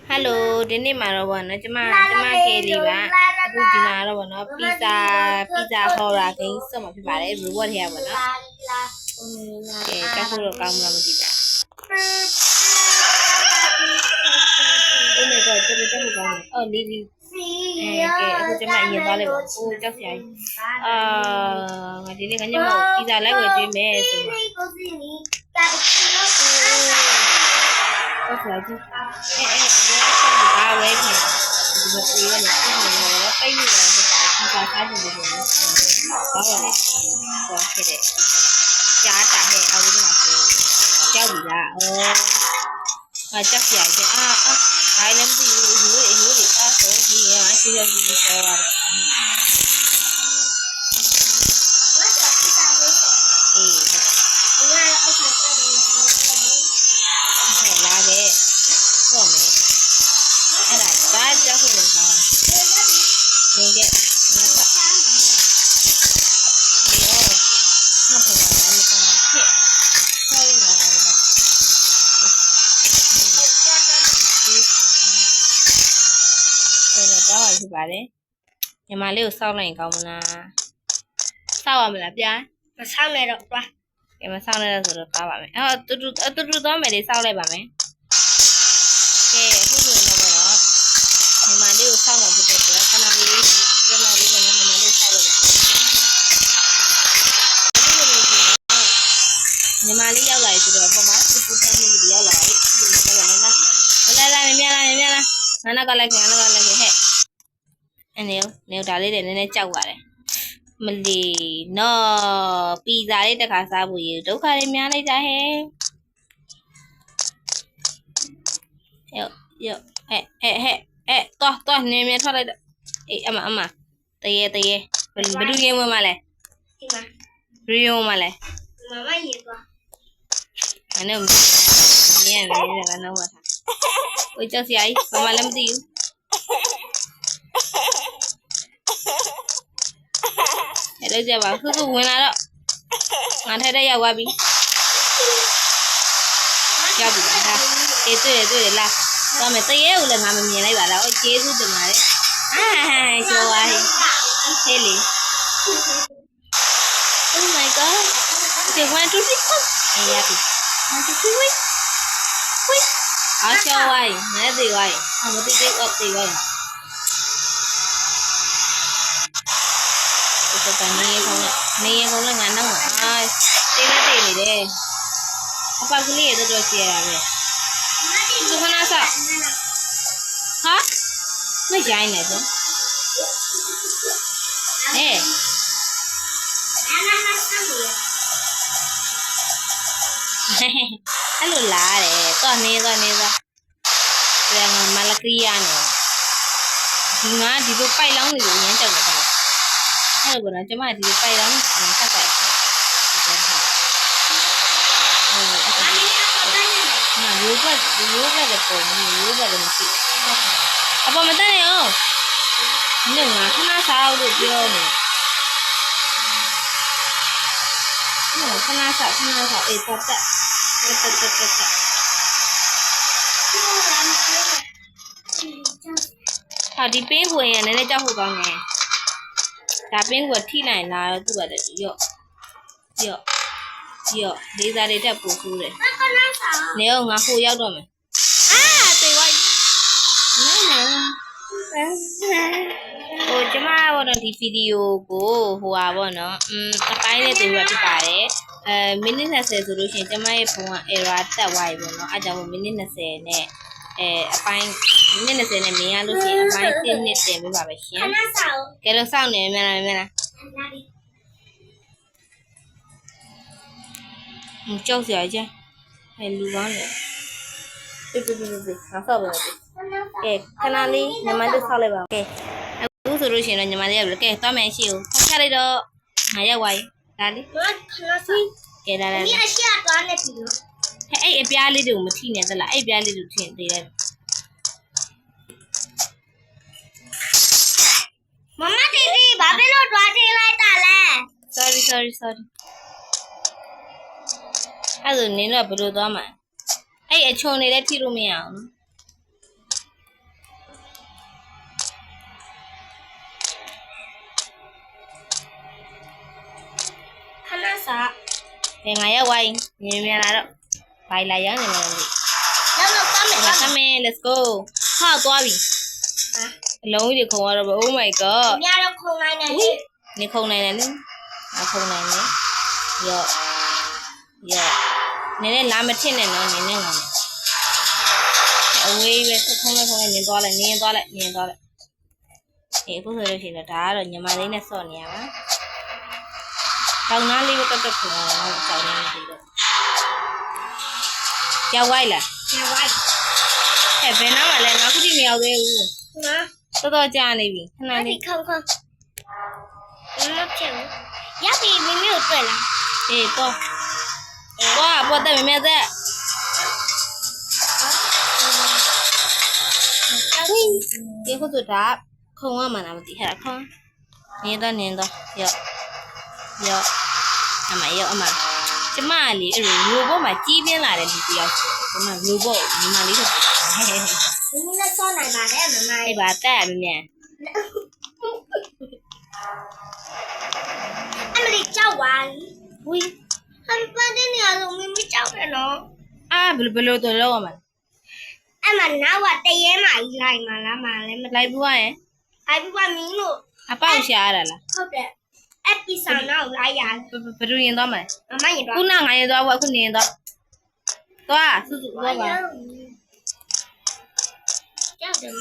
Hello ဒီနေ့မှာတော့ဗောနော်ကျမခေလေးပါအခုဒီမှာတော့ဗောနော်ပီဇာဟော်ရာဂိမ်းစော့မှာဖြစ်ပါတယ် reward ထဲရပါတော့ကဲတက်ဖို့တော့ကောင်းမလားမသိပါOh my god တက်ဖို့ကောင်းတယ်အော်လီကဲအခုကျမအရင်သွားလိုက်ပါအိုးကြောက်စရာကြီးငါဒီနေ့ကညမပီဇာလိုက်ဝယ်ကျွေးမယ်ဆိုတော့ဟုတ်ဆရာကြီးဘာဝဲခင်ဒီလိုပြေးရတယ်ပြည့်နေတယ်ပိတ်နေတယ်ဆိုတာပီဇာစားကြည့်လို့ဘာလဲတော့ဖြစ်တယ်ကြားတာဟဲ့အောက်ဒီမှာဆိုကြောက်ပြီလားငါကြောက်စရာကြီးဘာလဲမသိဘူးအယူလေးဆိုဒီရရှိရရှိပြောရတယ်လာတယ်ဆော့မယ်အဲ့ဒါဘာကြောက်ဖို့လဲကောင်းနေတယ်ငါကဒီတော့ငါဖော်တာမကောင်းဖြစ်ဆော့ရမှာတော့ဖြစ်ပါတယ်ညီမလေးကိုစောက်လိုက်ရင်ကောင်းမလားစောက်ရမလားပြားမစောက်နဲ့တော့တွားကဲမစောက်နဲ့တော့ဆိုတော့ကားပါမယ်အော်တူတော့မယ်လေးစောက်လိုက်ပါမယ်ကဲအခုဆိုရင်တော့ညီမလေးကိုစောက်မှာဖြစ်တဲ့အတွက်ခဏလေးကလည်းညီမလေးစောက်လိုက်ပါညီမလေးရောက်လာပြီဆိုတော့ပုံမှန်တူတမ်းလေးရောက်လာပြီဒီမှာတော့လာမြန်လာနာကလိုက်ခင်ဟဲ့အနေဒါလေးတွေနည်းနည်းကြောက်ရတယ်မလီနော်ပီဇာလေးတစ်ခါစားဖို့ရဒုက္ခတွေများလိုက်တာဟဲ့ယောတော့နေမြထွက်လိုက်တော့အေးအမတရေဘယ်သူကဝင်มาလဲဒီမှာရီယိုมาလဲမမရေသွားမနဲ့မြင်ရတယ်ကတော့မှာဝေးကြောက်စရာကြီးဘာမှလည်းမသိဘူးအဲ့လိုကြပါခုဝင်လာတော့ငါထဲထဲရောက်သွားပြီရောက်ပြီလားအေးတွေ့လားတော့မယ်တရေကိုလည်းငါမမြင်လိုက်ပါလားကျေးဇူးတင်ပါတယ်ကျော်ပါဟဲ့လေ Oh my god they want to see come အေးရပြီ want to see wait အားကျော်ဝိုင်းငါသေးဝိုင်းမတိတိအော့သေးဝိုင်းတော့နေခုံးလည်းငါနောက်မှာတေးနေတယ်အပကလေးရတော့ကျေရတာပဲသူခဏစားဟာမရိုင်းနဲ့ဆိုအဲ့လိုလားတယ်တော့နေတော့ပြန်မလကီယာနော်ဒီငါဒီလိုပိုက်လောင်းနေလို့ရမ်းကြောက်နေတာအဲ့လိုကတော့ကျမဒီလိုပိုက်လောင်းဆက်ပိုက်ရိုးဘက်လည်းပုံရိုးဘက်လည်းမရှိအပေါ်မတက်နဲ့အောင်ညငါခဏစားအောင်လို့ပြောနေခဏစားအေးတက်ဟာဒီပင်းဝင်ရနည်းနည်းကြောက်ဖို့ကောင်းတယ်ဒါပင်းကထိနိုင်လားတော့သူ့ပါတယ်ရော့လေးစားတွေတက်ပို့ဆိုးတယ်နေအောင်ငါခိုးရောက်တော့မယ်တေဝိုင်းဟိုကျမကတော့ဒီဗီဒီယိုကိုဟိုပါပေါ့နော်အပိုင်းနဲ့တေဝဖြစ်ပါတယ်မိနစ်20ဆိုလို့ရှိရင်ကျမရဲ့ဖုန်းက error တက်သွားပြီပေါ့နော်အဲကြောင့်မိနစ်20နဲ့အပိုင်းမိနစ်20နဲ့မြင်ရလို့ရှိရင်အပိုင်း1နှစ်တင်ပေးပါပဲရှင်ကဲလို့စောင့်နေမြန်လားကြောက်စရာကြီးလူကောင်းတယ်ပြငါဆောက်ပါမယ်ကဲခဏလေးညီမတို့ဆောက်လိုက်ပါကဲအခုဆိုလို့ရှိရင်တော့ညီမလေးကကဲသွားမယ်ရှိဦးဖတ်ချလိုက်တော့ငါရောက်သွားပြီဒါလေးခဏဆောက်ကဲဒါဒီအရှိအသွားနေပြီလို့အဲ့အပြားလေးတွေကိုမထိနဲ့သလားအဲ့ပြားလေးတွေထင်သေးတယ်မမတီတီဘာဖြစ်လို့တွားထင်းလိုက်တာလဲ sorry အဲ့ဒါနင်းတော့ဘယ်လိုသွားမှာ အဲ့အချုံနေလည်းထိလို့မရအောင်နော်ခဏစား ငါရောက်ဝိုင်းမြင်မြန်လာတော့ဘိုင်လာရောက်နေမှာလို့ နောက်တော့မယ် come in let's go ဟာသွားပြီအလုံးကြီးခုံရတော့ oh my god ညတော့ခုံလိုက်နေ နေခုံနိုင်တယ်နိငါခုံနိုင်တယ်ရော့နည်းနည်းလာမထင်နဲ့နော်နည်းနည်းငါအဝေးပဲခုံလိုက်နင်းသွားလိုက်အေးအခုဆိုလို့ရှိရင်ဒါကတော့ညီမလေးနဲ့ဆော့နေရမှာတောင်းနာလေးကိုတက်ခုံအောင်တောင်းနေပြီတော့ကြောက်ဝိုက်လား ညဝိုင်း ဘယ်နားမှာလဲငါခုထိမရောက်သေးဘူး ငါ တော်ကြာနေပြီခဏ အဲ့ဒီ လေး ခုံမဖြစ်ဘူးရပြီမင်းမျိုးတွေ့လား အေးတော့ပေါ်တက်မြဲတဲ့ဒီခုဆိုတာခုံရမှာလားမသိဟဲ့ခုံနင်းတော့ရော့အမကျမလေးအဲ့လိုရိုဘတ်မှာကြီးပြင်းလာတဲ့လူတယောက်ကျမရိုဘတ်ညီမလေးတို့ မင်းလည်းစောနိုင်ပါတယ်မမ အေးပါတက်အမြဲ အမလေးကြောက်ပါလေ ဝီး ဟမ်ပတ်တဲ့နေရာလုံးမင်းမကြောက်တယ်နော် ဘယ်လိုတော့လောက်မှာ အဲ့မနောက်ကတရေမကြီးလိုက်မှာလားမလည်းမ လိုက်ဘူးရဲ့ အဲ့ပြီးပါမင်းတို့ အပေါက်ရှာရတာလား ဟုတ်တယ်အဲ့ပီဆာနောက်လိုက်ရတယ် ဘယ်လိုရင်သွားမလဲ မမရင်တော့ ခုနငါရင်သွားဘူးအခုနေရင်သွားစုသွားပါ ကြောက်တယ်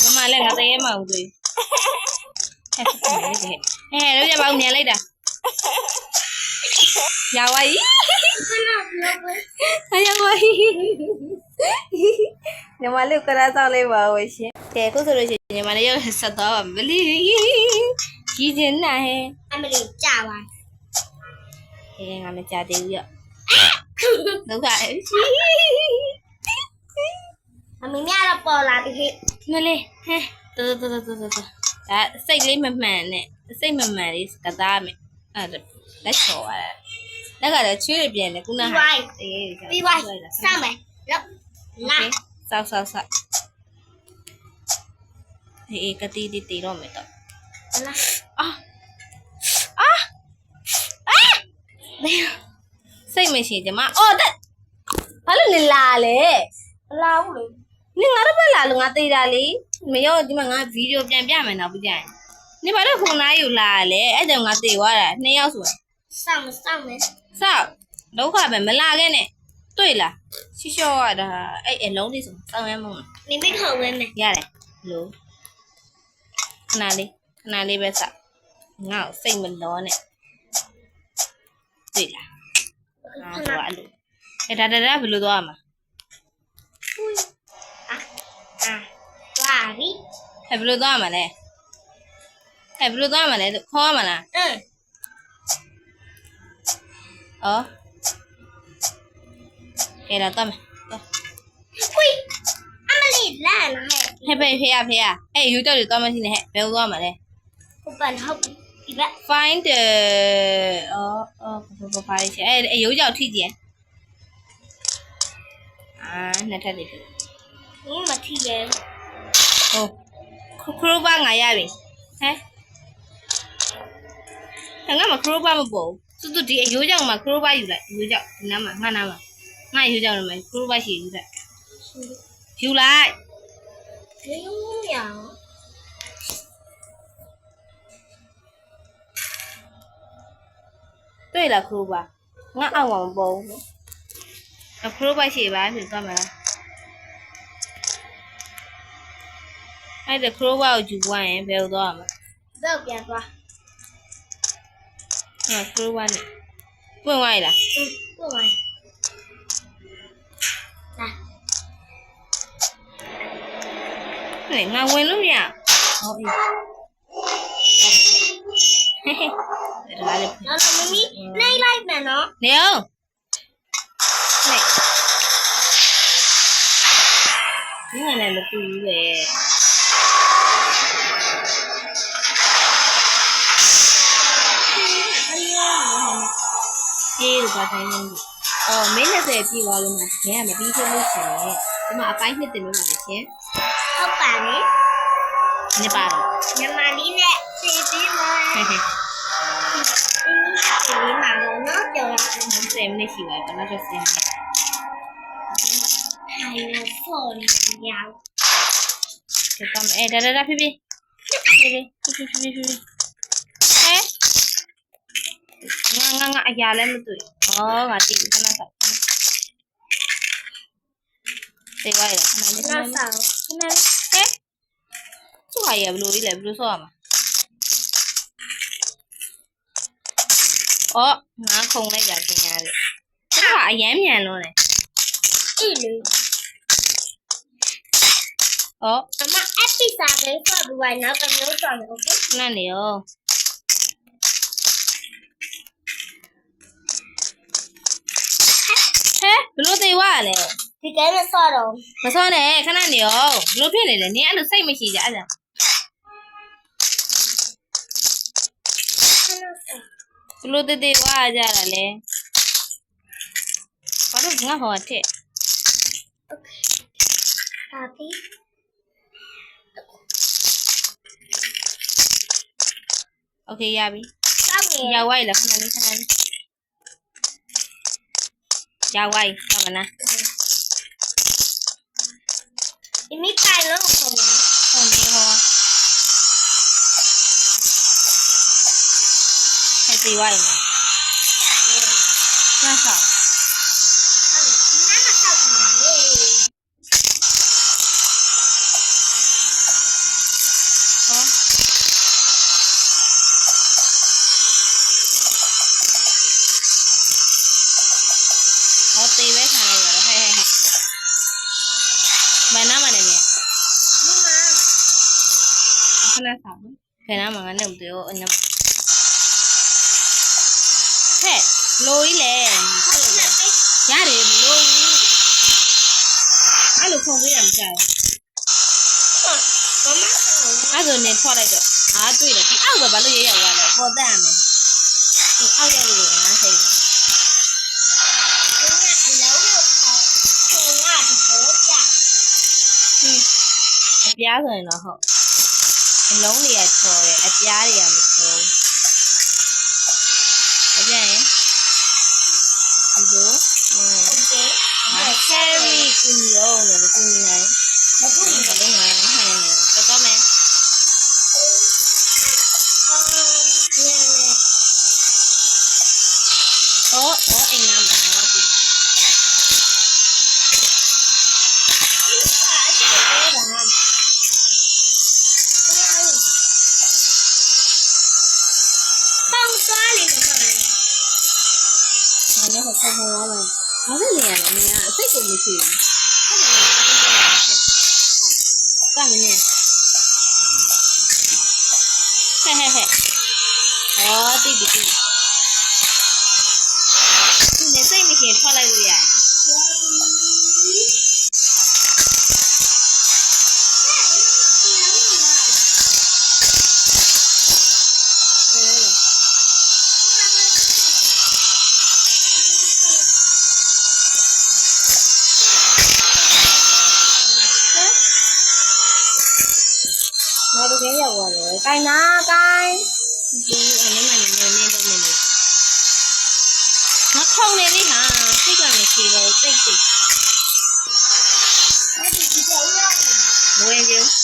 မမလည်းငါတရေမအောင်တွေ့လို့ရပါဦးမြန်လိုက်တာရဝိုင်း ခဏပြောပဲ ရဝိုင်းညီမလေးကရဆောင်လေးပါဝရှင်ကဲခုဆိုလို့ရှိရင်ညီမလေးရောက်ဆက်သွားပါမလေးကြီးစင်နာဟဲ့ အမလေးကြာပါ ငါမကြသေးဘူးရဒုက္ခ အမေမြတော့ပေါ်လာပြီဟဲ့ မလေးဟဲတော်ဒါစိတ်လေးမမှန်နဲ့စိတ်မမှန်လေးကစားမယ်အဲ့ဒါလက်ချော်ရတာလက်ကလည်းချွေးရပြန်တယ်ခုနကပြီးပါစမ်းမယ်လောက်လာ ဆောက်အေးကတိတီတော့မယ်တော့ လာ စိတ်မရှိကြမှာအော်တက်ဘာလို့လဲလာလဲ လာဘူးလေ နင်ငါတော့ပဲလာလို့ငါသိတာလေမရောဒီမှာငါဗီဒီယိုပြန်ပြမယ်တော့ပြကြရင်နင်ဘာလို့ခုနားယူလာလဲအဲ့ကြောင့်ငါသိသွားတာ2ယောက်ဆို စမ်းမယ် ဆောက်ဒုက္ခပဲမလာခဲ့နဲ့တွေ့လားရှေ့လျှော့ရတာအဲ့အလုံးလေးဆိုစောင်းရမုံ နေမိခေါ်ဝဲမယ် ရတယ်လို့ခဏလေးပဲဆောက်ငါ့ကိုစိတ်မလောနဲ့တွေ့လားဆိုအဲ့လိုအဲ့ဒါဘယ်လိုသွားမှာ သွားပြီ ဘယ်လိုသွားမှာလဲဘယ်လိုသွားမှာလဲခေါ်ရမှာလားအော်ကဲတော့သွားမယ် ခွေးအမလေးလာလာဟဲ့ ဟဲ့ဖေးအဲ့ယူကြောက်တွေသွားမရှိနဲ့ဟဲ့ဘယ်လိုသွားမှာလဲ ဟုတ်ပါဟုတ်ဒီဘက် find the ဘာလဲအဲ့ယူကြောက်ထိကြည့်နှစ်ထပ်လေး မင်းမထီရဲ့ ဟုတ်ခရိုးပါငါရပြီဟဲ့ငါမခရိုးပါမပေါ်သူဒီအယူကြောက်မှာခရိုးပါယူလိုက်ယူကြောက်ဒီနားမှာငါနားမှာငါယူကြောက်နေမှာခရိုးပါရှိယူလိုက်ယူလိုက် လေယံ တွေ့လားခရိုးပါငါအောက်မှာမပေါ်ဘူးခရိုးပါရှိပါဖြစ်သွားမှာလားအဲ့ဒါခရိုးပါကိုယူသွားရင်ဘယ်လိုသွားမှာ ဘယ်ပြန်သွား ခရိုးပါနဲ့ပွင့်သွားရလား ပို့ပါလာ ငါဝင်လို့မရဟုတ်ပြီဒါလည်း နော်မမီနေလိုက်မယ်နော် နေအောင်နေငါလည်းမတူဘူးပဲအေးဘာတိုင်းနေ အော်မင်း20ပြည့်သွားလို့မှခင်ဗျာမပြီးသေးလို့ရှင်ဒီမှာအပိုင်းနှစ်တင်လို့ပါလေရှင် ဟုတ်ပါလေ နေပါတော့ ညီမလေးနဲ့စီပြီးမှာ ဟဲ့ဟဲ့ ဒီမှာတော့နော်ပြောရအောင် 10မိနစ်ရှိပါတော့နောက်တော့10မိနစ် ထိုင်လို့ဆော်နေရအောင် ဒီကောင်ဒါဖြည်းဖြည်းငါအရာလည်းမတွေ့ငါတိခဏဆောက်သိသွားရခဏလေး နောက်ဆောင် သူ့ဟာရဘလို့လေးလဲဘလို့ဆော့ရမှာငါခုံလိုက်တာတင်ရတယ်သူ့ဟာအရမ်းမြန်လို့လေ အေးလေအမအပီစာပဲဆော့ပြီးဝိုင်းနောက်ကမျိုးဆော့နေโอเค ခဏနေရောဘလို့သေးွားလဲ ဒီကဲမဆော့တော့ မစောနဲ့ခဏနေရောဘလို့ဖြစ်နေလဲနင်အဲ့လိုစိတ်မရှိကြအဲ့ဒါဘလို့သေးွားကြတာလဲဘာလို့ငါဟောတဲ့ ပါပြီ โอเคရပြီ စောက်နေ ရောက်ဝိုင်းလားခဏလေးရောက်ဝိုင်းဟုတ်မလား ဒီမိပိုင်လို့ခေါ်နေ ဟုတ်နေဟောအဲ့ဒီဝိုင်းလားဆောက် နာမဆောက်နေလေ ဟောတေးပဲခံလိုက်ရတော့ဟဲ့မနာမနဲ့မြတ် ဒီမှာ ခဏဆောက်ခဲနာမငါနဲ့မတွေ့ဘူးအညမဟဲ့လိုကြီးလေရတယ်မလို့အဲ့လိုခုံပေးရမကြဘူး မမ အဲ့ဆိုနေထွက်လိုက်တော့တွေ့တယ်ဒီအောက်ကဘာလို့ရရောက်သွားလဲပေါ်တက်ရမယ်ဒီအောက်ရောက်လို့ငါစိတ် အလုံးလို့ခေါ်ငါဒီကိုကြာ အပြားဆိုရင်တော့ဟုတ်အလုံးတွေကချော်တယ်အပြားတွေကမချော်ဘူးအပြန်ရင်ဒီလို โอเค ဆယ်ရီကူနီရောနဲ့ကူနီနိုင် မဟုတ်ဘူး ဘာလို့ငါဟန်နေတော့မယ် အိမ်နာမှာတော့ဒီဘာလို့ခေါ်ခေါ်ရလဲဘာလို့နေရလဲနေရအစိတ်ကိုမရှိဘူးတာမင်းဟဲ့တိသူနေစိတ်မရှိရင်ထွက်လိုက်လို့ရတယ်နောက်တစ်ခါရောက်သွားတယ်။ကိုင်နာကိုင်ဒီအနည်းမှလည်းနည်းတော့နေနေ။ငါခုံနေပြီဟာစိတ်ကမရှိတော့တိတ်မဝင်ကြဘူး